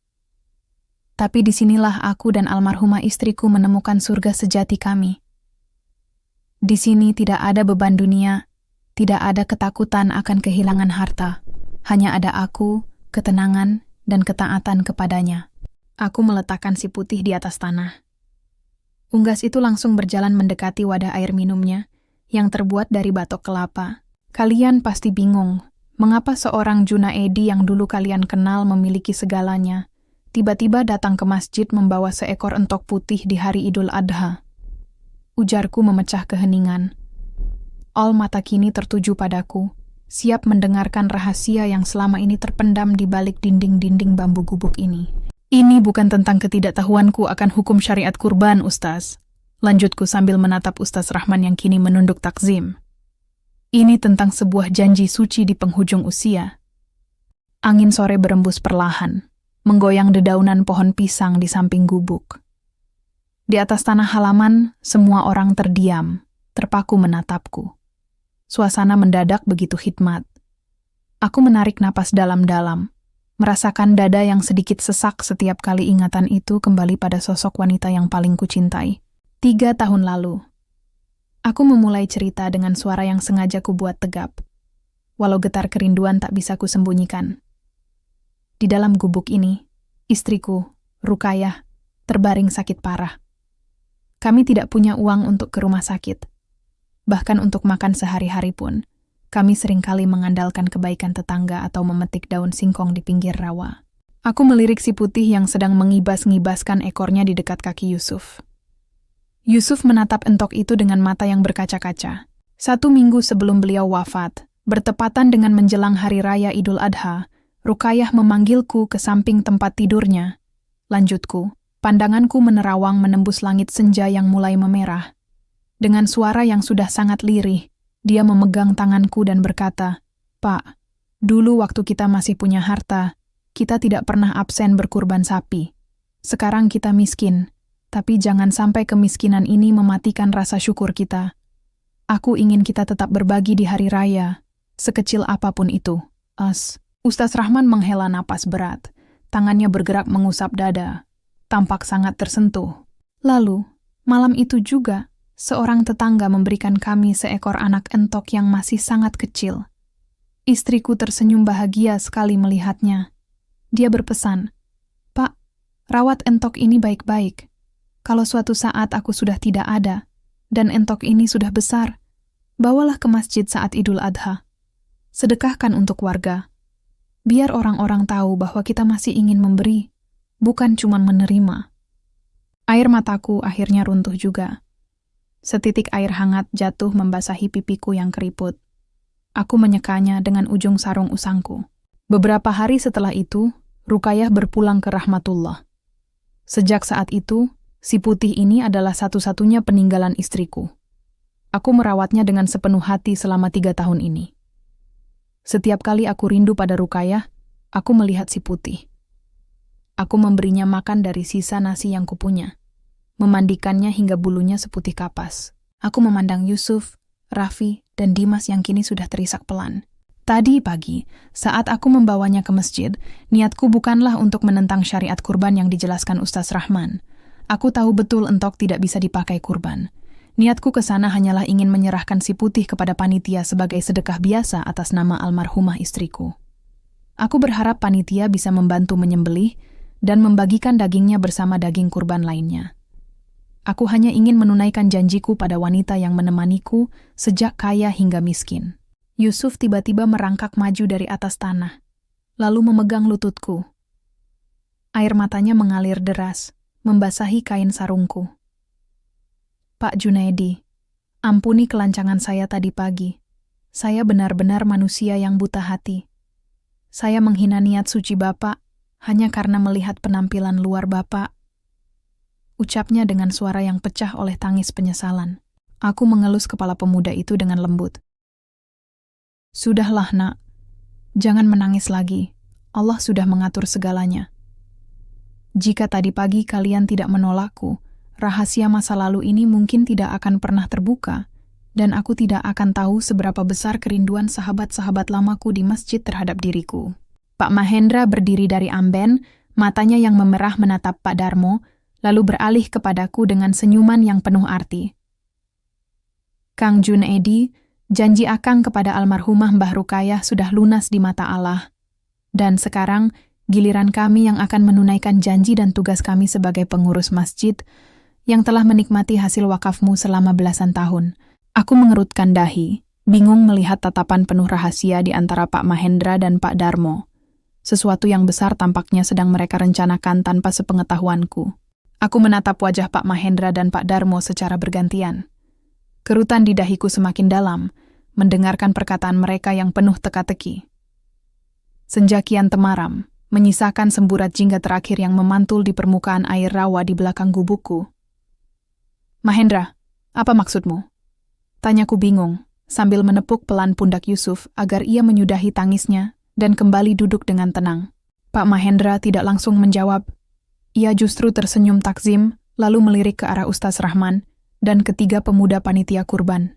Tapi disinilah aku dan almarhumah istriku menemukan surga sejati kami. Di sini tidak ada beban dunia, tidak ada ketakutan akan kehilangan harta. Hanya ada aku, ketenangan, dan ketaatan kepadanya. Aku meletakkan si putih di atas tanah. Unggas itu langsung berjalan mendekati wadah air minumnya, yang terbuat dari batok kelapa. Kalian pasti bingung, mengapa seorang Junaedi yang dulu kalian kenal memiliki segalanya, tiba-tiba datang ke masjid membawa seekor entok putih di hari Idul Adha. Ujarku memecah keheningan. All mata kini tertuju padaku, siap mendengarkan rahasia yang selama ini terpendam di balik dinding-dinding bambu gubuk ini. Ini bukan tentang ketidaktahuanku akan hukum syariat kurban, Ustaz. Lanjutku sambil menatap Ustaz Rahman yang kini menunduk takzim. Ini tentang sebuah janji suci di penghujung usia. Angin sore berembus perlahan, menggoyang dedaunan pohon pisang di samping gubuk. Di atas tanah halaman, semua orang terdiam, terpaku menatapku. Suasana mendadak begitu khidmat. Aku menarik napas dalam-dalam, merasakan dada yang sedikit sesak setiap kali ingatan itu kembali pada sosok wanita yang paling kucintai. 3 tahun lalu, aku memulai cerita dengan suara yang sengaja kubuat tegap, walau getar kerinduan tak bisa kusembunyikan. Di dalam gubuk ini, istriku, Rukayah, terbaring sakit parah. Kami tidak punya uang untuk ke rumah sakit. Bahkan untuk makan sehari-hari pun, kami seringkali mengandalkan kebaikan tetangga atau memetik daun singkong di pinggir rawa. Aku melirik si putih yang sedang mengibas-ngibaskan ekornya di dekat kaki Yusuf. Yusuf menatap entok itu dengan mata yang berkaca-kaca. 1 minggu sebelum beliau wafat, bertepatan dengan menjelang hari raya Idul Adha, Rukayah memanggilku ke samping tempat tidurnya. Lanjutku, pandanganku menerawang menembus langit senja yang mulai memerah. Dengan suara yang sudah sangat lirih, dia memegang tanganku dan berkata, "Pak, dulu waktu kita masih punya harta, kita tidak pernah absen berkurban sapi. Sekarang kita miskin, tapi jangan sampai kemiskinan ini mematikan rasa syukur kita. Aku ingin kita tetap berbagi di hari raya, sekecil apapun itu." Ustaz Rahman menghela napas berat, tangannya bergerak mengusap dada, tampak sangat tersentuh. Lalu, malam itu juga, seorang tetangga memberikan kami seekor anak entok yang masih sangat kecil. Istriku tersenyum bahagia sekali melihatnya. Dia berpesan, "Pak, rawat entok ini baik-baik. Kalau suatu saat aku sudah tidak ada, dan entok ini sudah besar, bawalah ke masjid saat Idul Adha. Sedekahkan untuk warga. Biar orang-orang tahu bahwa kita masih ingin memberi, bukan cuma menerima." Air mataku akhirnya runtuh juga. Setitik air hangat jatuh membasahi pipiku yang keriput. Aku menyekanya dengan ujung sarung usangku. Beberapa hari setelah itu, Rukayah berpulang ke rahmatullah. Sejak saat itu, si putih ini adalah satu-satunya peninggalan istriku. Aku merawatnya dengan sepenuh hati selama 3 tahun ini. Setiap kali aku rindu pada Rukayah, aku melihat si putih. Aku memberinya makan dari sisa nasi yang kupunya, memandikannya hingga bulunya seputih kapas. Aku memandang Yusuf, Raffi, dan Dimas yang kini sudah terisak pelan. Tadi pagi, saat aku membawanya ke masjid, niatku bukanlah untuk menentang syariat kurban yang dijelaskan Ustaz Rahman. Aku tahu betul entok tidak bisa dipakai kurban. Niatku ke sana hanyalah ingin menyerahkan si putih kepada panitia sebagai sedekah biasa atas nama almarhumah istriku. Aku berharap panitia bisa membantu menyembelih dan membagikan dagingnya bersama daging kurban lainnya. Aku hanya ingin menunaikan janjiku pada wanita yang menemaniku sejak kaya hingga miskin. Yusuf tiba-tiba merangkak maju dari atas tanah, lalu memegang lututku. Air matanya mengalir deras, membasahi kain sarungku. "Pak Junaedi, ampuni kelancangan saya tadi pagi. Saya benar-benar manusia yang buta hati. Saya menghina niat suci Bapak hanya karena melihat penampilan luar Bapak." Ucapnya dengan suara yang pecah oleh tangis penyesalan. Aku mengelus kepala pemuda itu dengan lembut. "Sudahlah, Nak. Jangan menangis lagi. Allah sudah mengatur segalanya. Jika tadi pagi kalian tidak menolakku, rahasia masa lalu ini mungkin tidak akan pernah terbuka, dan aku tidak akan tahu seberapa besar kerinduan sahabat-sahabat lamaku di masjid terhadap diriku." Pak Mahendra berdiri dari amben, matanya yang memerah menatap Pak Darmo, lalu beralih kepadaku dengan senyuman yang penuh arti. "Kang Junaedi, janji Akang kepada almarhumah Mbah Rukayah sudah lunas di mata Allah, dan sekarang Giliran kami yang akan menunaikan janji dan tugas kami sebagai pengurus masjid yang telah menikmati hasil wakafmu selama belasan tahun. Aku mengerutkan dahi, bingung melihat tatapan penuh rahasia di antara Pak Mahendra dan Pak Darmo. Sesuatu yang besar tampaknya sedang mereka rencanakan tanpa sepengetahuanku. Aku menatap wajah Pak Mahendra dan Pak Darmo secara bergantian. Kerutan di dahiku semakin dalam, mendengarkan perkataan mereka yang penuh teka-teki. Senja kian temaram, menyisakan semburat jingga terakhir yang memantul di permukaan air rawa di belakang gubukku. Mahendra, apa maksudmu? Tanyaku bingung, sambil menepuk pelan pundak Yusuf agar ia menyudahi tangisnya dan kembali duduk dengan tenang. Pak Mahendra tidak langsung menjawab. Ia justru tersenyum takzim, lalu melirik ke arah Ustaz Rahman dan ketiga pemuda panitia kurban.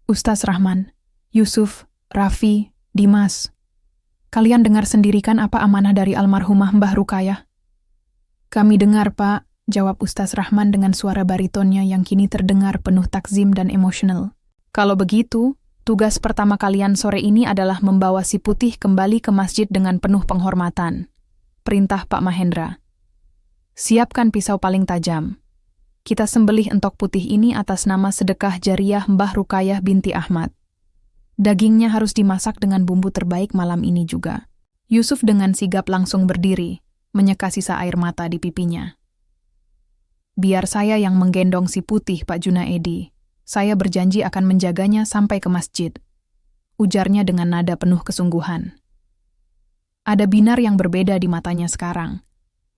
Ustaz Rahman, Yusuf, Raffi, Dimas, kalian dengar sendiri kan apa amanah dari almarhumah Mbah Rukayah? Kami dengar, Pak, jawab Ustaz Rahman dengan suara baritonnya yang kini terdengar penuh takzim dan emosional. Kalau begitu, tugas pertama kalian sore ini adalah membawa si putih kembali ke masjid dengan penuh penghormatan. Perintah Pak Mahendra. Siapkan pisau paling tajam. Kita sembelih entok putih ini atas nama sedekah jariah Mbah Rukayah binti Ahmad. Dagingnya harus dimasak dengan bumbu terbaik malam ini juga. Yusuf dengan sigap langsung berdiri, menyeka sisa air mata di pipinya. Biar saya yang menggendong si putih, Pak Junaedi. Saya berjanji akan menjaganya sampai ke masjid. Ujarnya dengan nada penuh kesungguhan. Ada binar yang berbeda di matanya sekarang.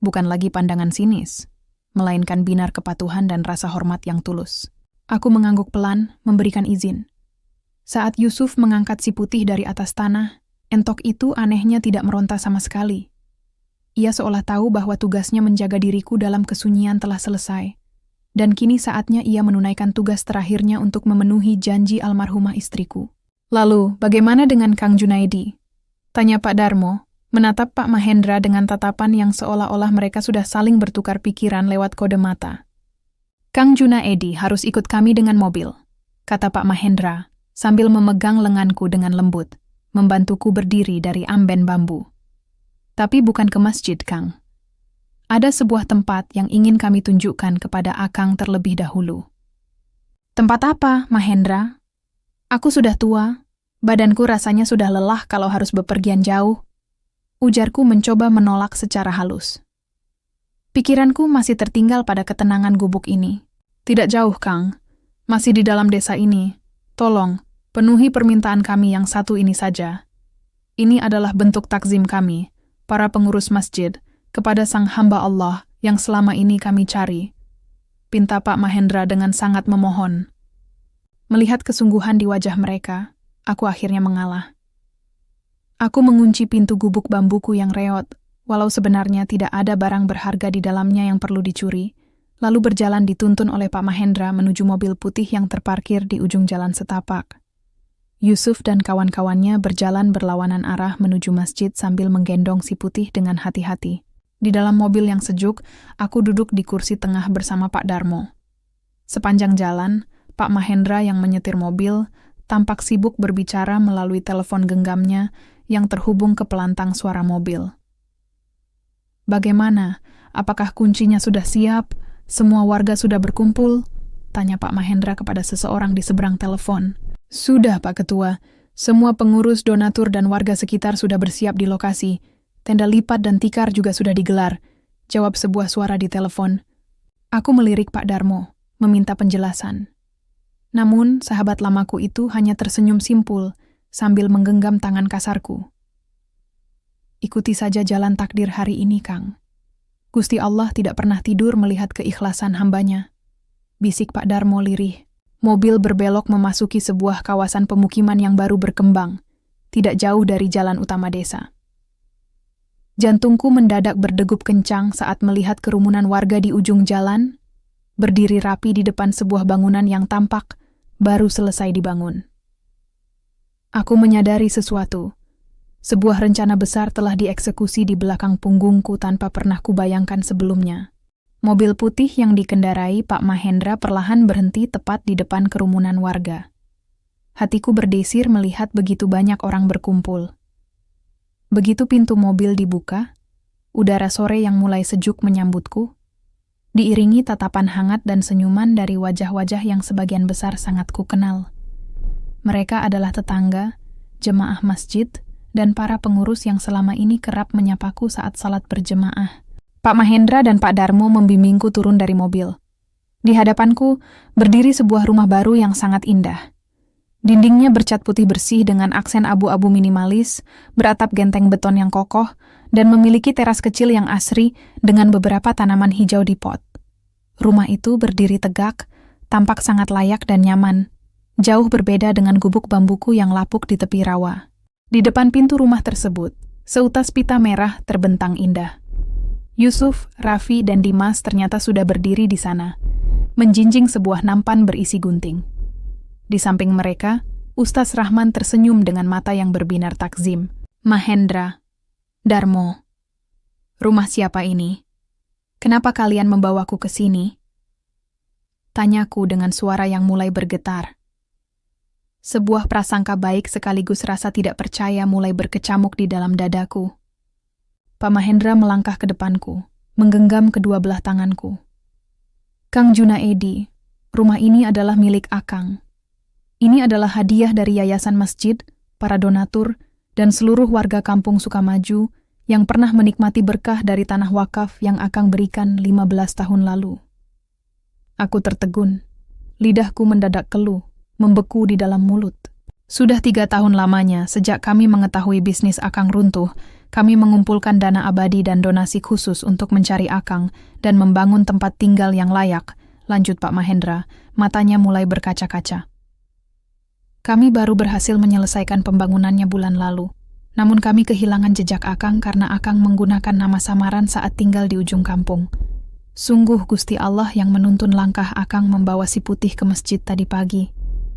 Bukan lagi pandangan sinis, melainkan binar kepatuhan dan rasa hormat yang tulus. Aku mengangguk pelan, memberikan izin. Saat Yusuf mengangkat si putih dari atas tanah, entok itu anehnya tidak meronta sama sekali. Ia seolah tahu bahwa tugasnya menjaga diriku dalam kesunyian telah selesai, dan kini saatnya ia menunaikan tugas terakhirnya untuk memenuhi janji almarhumah istriku. Lalu, bagaimana dengan Kang Junaedi? Tanya Pak Darmo, menatap Pak Mahendra dengan tatapan yang seolah-olah mereka sudah saling bertukar pikiran lewat kode mata. Kang Junaedi harus ikut kami dengan mobil, kata Pak Mahendra, sambil memegang lenganku dengan lembut, membantuku berdiri dari amben bambu. Tapi bukan ke masjid, Kang. Ada sebuah tempat yang ingin kami tunjukkan kepada Akang terlebih dahulu. Tempat apa, Mahendra? Aku sudah tua, badanku rasanya sudah lelah kalau harus bepergian jauh. Ujarku mencoba menolak secara halus. Pikiranku masih tertinggal pada ketenangan gubuk ini. Tidak jauh, Kang. Masih di dalam desa ini. Tolong, penuhi permintaan kami yang satu ini saja. Ini adalah bentuk takzim kami, para pengurus masjid, kepada sang hamba Allah yang selama ini kami cari. Pinta Pak Mahendra dengan sangat memohon. Melihat kesungguhan di wajah mereka, aku akhirnya mengalah. Aku mengunci pintu gubuk bambuku yang reot, walau sebenarnya tidak ada barang berharga di dalamnya yang perlu dicuri, lalu berjalan dituntun oleh Pak Mahendra menuju mobil putih yang terparkir di ujung jalan setapak. Yusuf dan kawan-kawannya berjalan berlawanan arah menuju masjid sambil menggendong si putih dengan hati-hati. Di dalam mobil yang sejuk, aku duduk di kursi tengah bersama Pak Darmo. Sepanjang jalan, Pak Mahendra yang menyetir mobil tampak sibuk berbicara melalui telepon genggamnya yang terhubung ke pelantang suara mobil. Bagaimana? Apakah kuncinya sudah siap? Semua warga sudah berkumpul? Tanya Pak Mahendra kepada seseorang di seberang telepon. Sudah, Pak Ketua. Semua pengurus, donatur, dan warga sekitar sudah bersiap di lokasi. Tenda lipat dan tikar juga sudah digelar. Jawab sebuah suara di telepon. Aku melirik Pak Darmo, meminta penjelasan. Namun, sahabat lamaku itu hanya tersenyum simpul, sambil menggenggam tangan kasarku. Ikuti saja jalan takdir hari ini, Kang. Gusti Allah tidak pernah tidur melihat keikhlasan hambanya. Bisik Pak Darmo lirih. Mobil berbelok memasuki sebuah kawasan pemukiman yang baru berkembang, tidak jauh dari jalan utama desa. Jantungku mendadak berdegup kencang saat melihat kerumunan warga di ujung jalan, berdiri rapi di depan sebuah bangunan yang tampak baru selesai dibangun. Aku menyadari sesuatu. Sebuah rencana besar telah dieksekusi di belakang punggungku tanpa pernah kubayangkan sebelumnya. Mobil putih yang dikendarai Pak Mahendra perlahan berhenti tepat di depan kerumunan warga. Hatiku berdesir melihat begitu banyak orang berkumpul. Begitu pintu mobil dibuka, udara sore yang mulai sejuk menyambutku, diiringi tatapan hangat dan senyuman dari wajah-wajah yang sebagian besar sangat ku kenal. Mereka adalah tetangga, jemaah masjid, dan para pengurus yang selama ini kerap menyapaku saat salat berjemaah. Pak Mahendra dan Pak Darmo membimbingku turun dari mobil. Di hadapanku berdiri sebuah rumah baru yang sangat indah. Dindingnya bercat putih bersih dengan aksen abu-abu minimalis, beratap genteng beton yang kokoh, dan memiliki teras kecil yang asri dengan beberapa tanaman hijau di pot. Rumah itu berdiri tegak, tampak sangat layak dan nyaman, jauh berbeda dengan gubuk bambuku yang lapuk di tepi rawa. Di depan pintu rumah tersebut, seutas pita merah terbentang indah. Yusuf, Raffi, dan Dimas ternyata sudah berdiri di sana, menjinjing sebuah nampan berisi gunting. Di samping mereka, Ustaz Rahman tersenyum dengan mata yang berbinar takzim. Mahendra, Darmo, rumah siapa ini? Kenapa kalian membawaku ke sini? Tanyaku dengan suara yang mulai bergetar. Sebuah prasangka baik sekaligus rasa tidak percaya mulai berkecamuk di dalam dadaku. Pak Mahendra melangkah ke depanku, menggenggam kedua belah tanganku. Kang Junaedi, rumah ini adalah milik Akang. Ini adalah hadiah dari yayasan masjid, para donatur, dan seluruh warga kampung Sukamaju yang pernah menikmati berkah dari tanah wakaf yang Akang berikan 15 tahun lalu. Aku tertegun, lidahku mendadak keluh, membeku di dalam mulut. Sudah 3 tahun lamanya sejak kami mengetahui bisnis Akang runtuh, kami mengumpulkan dana abadi dan donasi khusus untuk mencari Akang dan membangun tempat tinggal yang layak, lanjut Pak Mahendra, matanya mulai berkaca-kaca. Kami baru berhasil menyelesaikan pembangunannya bulan lalu, namun kami kehilangan jejak Akang karena Akang menggunakan nama samaran saat tinggal di ujung kampung. Sungguh Gusti Allah yang menuntun langkah Akang membawa si putih ke masjid tadi pagi,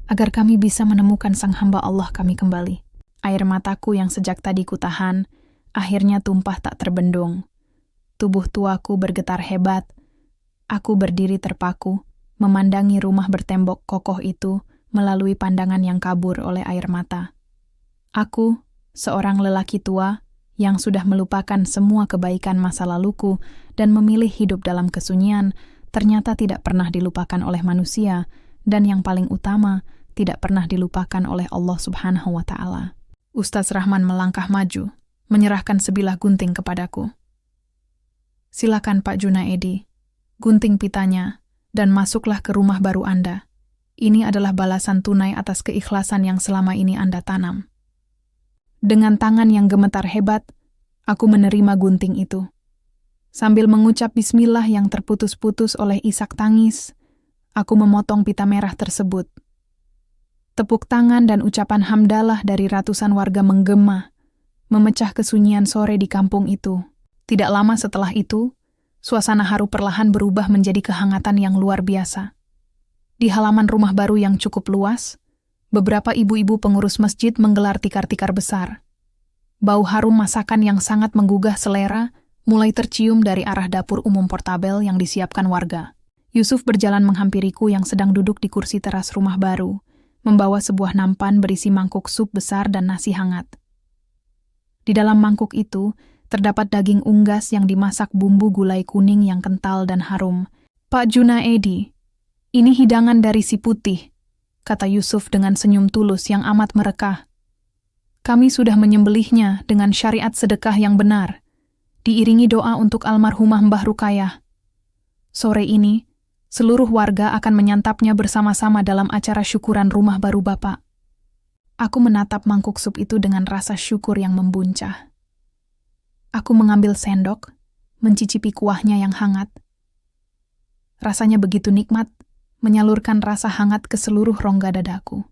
agar kami bisa menemukan sang hamba Allah kami kembali. Air mataku yang sejak tadi kutahan, akhirnya tumpah tak terbendung. Tubuh tuaku bergetar hebat. Aku berdiri terpaku, memandangi rumah bertembok kokoh itu melalui pandangan yang kabur oleh air mata. Aku, seorang lelaki tua yang sudah melupakan semua kebaikan masa laluku dan memilih hidup dalam kesunyian, ternyata tidak pernah dilupakan oleh manusia, dan yang paling utama, tidak pernah dilupakan oleh Allah Subhanahu wa Ta'ala. Ustaz Rahman melangkah maju, menyerahkan sebilah gunting kepadaku. Silakan Pak Junaedi, gunting pitanya, dan masuklah ke rumah baru Anda. Ini adalah balasan tunai atas keikhlasan yang selama ini Anda tanam. Dengan tangan yang gemetar hebat, aku menerima gunting itu. Sambil mengucap bismillah yang terputus-putus oleh isak tangis, aku memotong pita merah tersebut. Tepuk tangan dan ucapan hamdalah dari ratusan warga menggema, memecah kesunyian sore di kampung itu. Tidak lama setelah itu, suasana haru perlahan berubah menjadi kehangatan yang luar biasa. Di halaman rumah baru yang cukup luas, beberapa ibu-ibu pengurus masjid menggelar tikar-tikar besar. Bau harum masakan yang sangat menggugah selera mulai tercium dari arah dapur umum portabel yang disiapkan warga. Yusuf berjalan menghampiriku yang sedang duduk di kursi teras rumah baru, membawa sebuah nampan berisi mangkuk sup besar dan nasi hangat. Di dalam mangkuk itu, terdapat daging unggas yang dimasak bumbu gulai kuning yang kental dan harum. Pak Junaedi, ini hidangan dari si putih, kata Yusuf dengan senyum tulus yang amat merekah. Kami sudah menyembelihnya dengan syariat sedekah yang benar, diiringi doa untuk almarhumah Mbah Rukayah. Sore ini, seluruh warga akan menyantapnya bersama-sama dalam acara syukuran rumah baru Bapak. Aku menatap mangkuk sup itu dengan rasa syukur yang membuncah. Aku mengambil sendok, mencicipi kuahnya yang hangat. Rasanya begitu nikmat, menyalurkan rasa hangat ke seluruh rongga dadaku.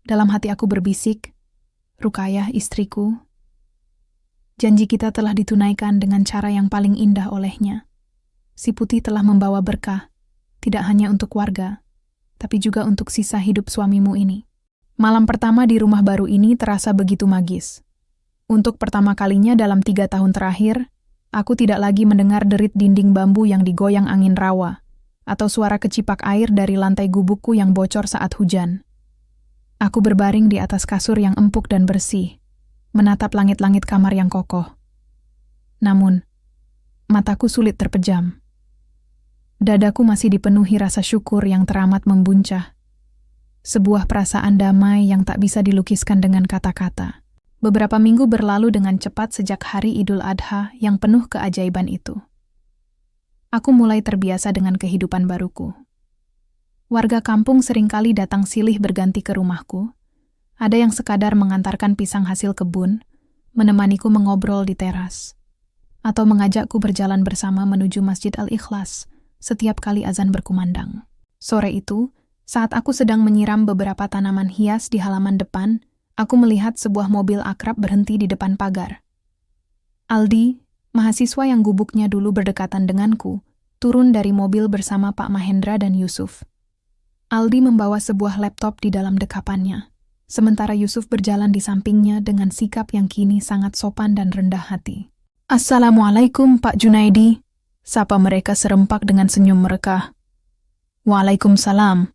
Dalam hati aku berbisik, Rukayah istriku, janji kita telah ditunaikan dengan cara yang paling indah olehnya. Si putih telah membawa berkah, tidak hanya untuk warga, tapi juga untuk sisa hidup suamimu ini. Malam pertama di rumah baru ini terasa begitu magis. Untuk pertama kalinya dalam 3 tahun terakhir, aku tidak lagi mendengar derit dinding bambu yang digoyang angin rawa, atau suara kecipak air dari lantai gubukku yang bocor saat hujan. Aku berbaring di atas kasur yang empuk dan bersih, menatap langit-langit kamar yang kokoh. Namun, mataku sulit terpejam. Dadaku masih dipenuhi rasa syukur yang teramat membuncah. Sebuah perasaan damai yang tak bisa dilukiskan dengan kata-kata. Beberapa minggu berlalu dengan cepat sejak hari Idul Adha yang penuh keajaiban itu. Aku mulai terbiasa dengan kehidupan baruku. Warga kampung seringkali datang silih berganti ke rumahku. Ada yang sekadar mengantarkan pisang hasil kebun, menemaniku mengobrol di teras, atau mengajakku berjalan bersama menuju Masjid Al-Ikhlas setiap kali azan berkumandang. Sore itu, saat aku sedang menyiram beberapa tanaman hias di halaman depan, aku melihat sebuah mobil akrab berhenti di depan pagar. Aldi, mahasiswa yang gubuknya dulu berdekatan denganku, turun dari mobil bersama Pak Mahendra dan Yusuf. Aldi membawa sebuah laptop di dalam dekapannya, sementara Yusuf berjalan di sampingnya dengan sikap yang kini sangat sopan dan rendah hati. "Assalamualaikum, Pak Junaidi," sapa mereka serempak dengan senyum mereka. "Waalaikumsalam.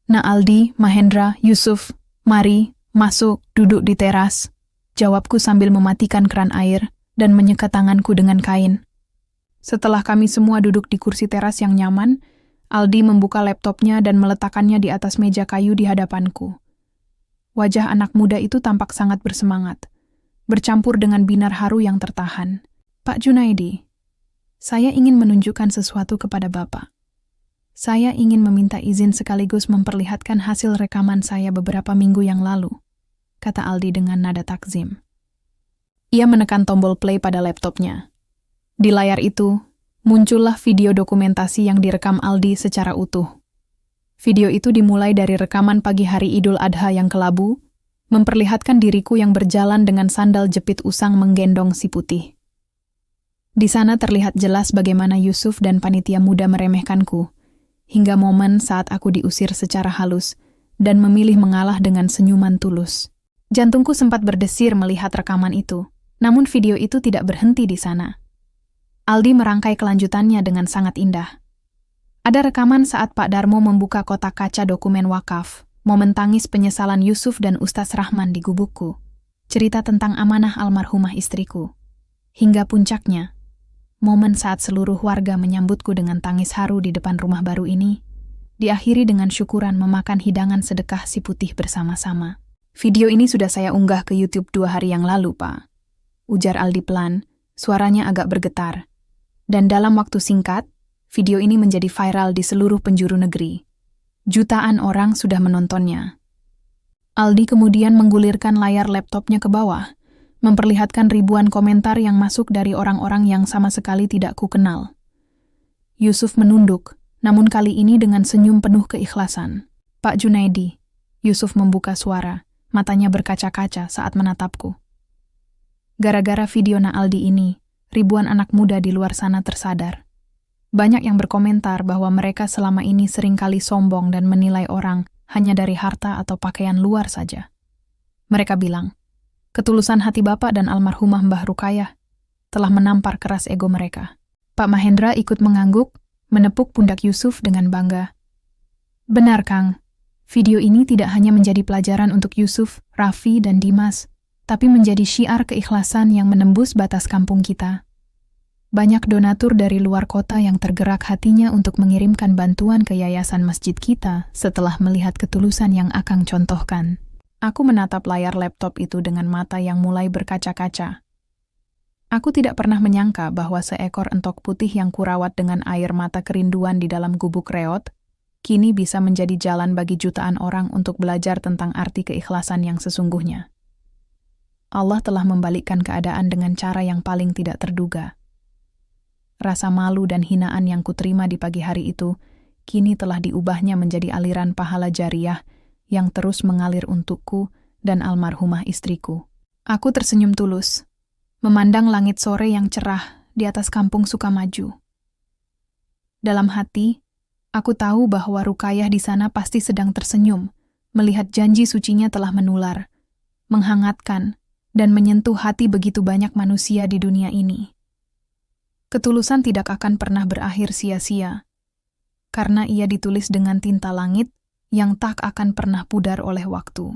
Nak Aldi, Mahendra, Yusuf, mari, masuk, duduk di teras," jawabku sambil mematikan keran air dan menyekat tanganku dengan kain. Setelah kami semua duduk di kursi teras yang nyaman, Aldi membuka laptopnya dan meletakkannya di atas meja kayu di hadapanku. Wajah anak muda itu tampak sangat bersemangat, bercampur dengan binar haru yang tertahan. "Pak Junaidi, saya ingin menunjukkan sesuatu kepada Bapak. Saya ingin meminta izin sekaligus memperlihatkan hasil rekaman saya beberapa minggu yang lalu," kata Aldi dengan nada takzim. Ia menekan tombol play pada laptopnya. Di layar itu, muncullah video dokumentasi yang direkam Aldi secara utuh. Video itu dimulai dari rekaman pagi hari Idul Adha yang kelabu, memperlihatkan diriku yang berjalan dengan sandal jepit usang menggendong si putih. Di sana terlihat jelas bagaimana Yusuf dan panitia muda meremehkanku, hingga momen saat aku diusir secara halus dan memilih mengalah dengan senyuman tulus. Jantungku sempat berdesir melihat rekaman itu, namun video itu tidak berhenti di sana. Aldi merangkai kelanjutannya dengan sangat indah. Ada rekaman saat Pak Darmo membuka kotak kaca dokumen wakaf, momen tangis penyesalan Yusuf dan Ustaz Rahman di gubukku, cerita tentang amanah almarhumah istriku, hingga puncaknya, momen saat seluruh warga menyambutku dengan tangis haru di depan rumah baru ini, diakhiri dengan syukuran memakan hidangan sedekah si putih bersama-sama. "Video ini sudah saya unggah ke YouTube 2 hari yang lalu, Pak," ujar Aldi pelan, suaranya agak bergetar. Dan dalam waktu singkat, video ini menjadi viral di seluruh penjuru negeri. Jutaan orang sudah menontonnya. Aldi kemudian menggulirkan layar laptopnya ke bawah, memperlihatkan ribuan komentar yang masuk dari orang-orang yang sama sekali tidak kukenal. Yusuf menunduk, namun kali ini dengan senyum penuh keikhlasan. "Pak Junaidi," Yusuf membuka suara, matanya berkaca-kaca saat menatapku. Gara-gara video Aldi ini, ribuan anak muda di luar sana tersadar. Banyak yang berkomentar bahwa mereka selama ini seringkali sombong dan menilai orang hanya dari harta atau pakaian luar saja. Mereka bilang, ketulusan hati Bapak dan almarhumah Mbah Rukayah telah menampar keras ego mereka. Pak Mahendra ikut mengangguk, menepuk pundak Yusuf dengan bangga. "Benar, Kang. Video ini tidak hanya menjadi pelajaran untuk Yusuf, Raffi, dan Dimas, tapi menjadi syiar keikhlasan yang menembus batas kampung kita. Banyak donatur dari luar kota yang tergerak hatinya untuk mengirimkan bantuan ke yayasan masjid kita setelah melihat ketulusan yang Akang contohkan." Aku menatap layar laptop itu dengan mata yang mulai berkaca-kaca. Aku tidak pernah menyangka bahwa seekor entok putih yang kurawat dengan air mata kerinduan di dalam gubuk reot, kini bisa menjadi jalan bagi jutaan orang untuk belajar tentang arti keikhlasan yang sesungguhnya. Allah telah membalikkan keadaan dengan cara yang paling tidak terduga. Rasa malu dan hinaan yang kuterima di pagi hari itu, kini telah diubahnya menjadi aliran pahala jariah yang terus mengalir untukku dan almarhumah istriku. Aku tersenyum tulus, memandang langit sore yang cerah di atas kampung Sukamaju. Dalam hati, aku tahu bahwa Rukayah di sana pasti sedang tersenyum, melihat janji sucinya telah menular, menghangatkan, dan menyentuh hati begitu banyak manusia di dunia ini. Ketulusan tidak akan pernah berakhir sia-sia, karena ia ditulis dengan tinta langit yang tak akan pernah pudar oleh waktu.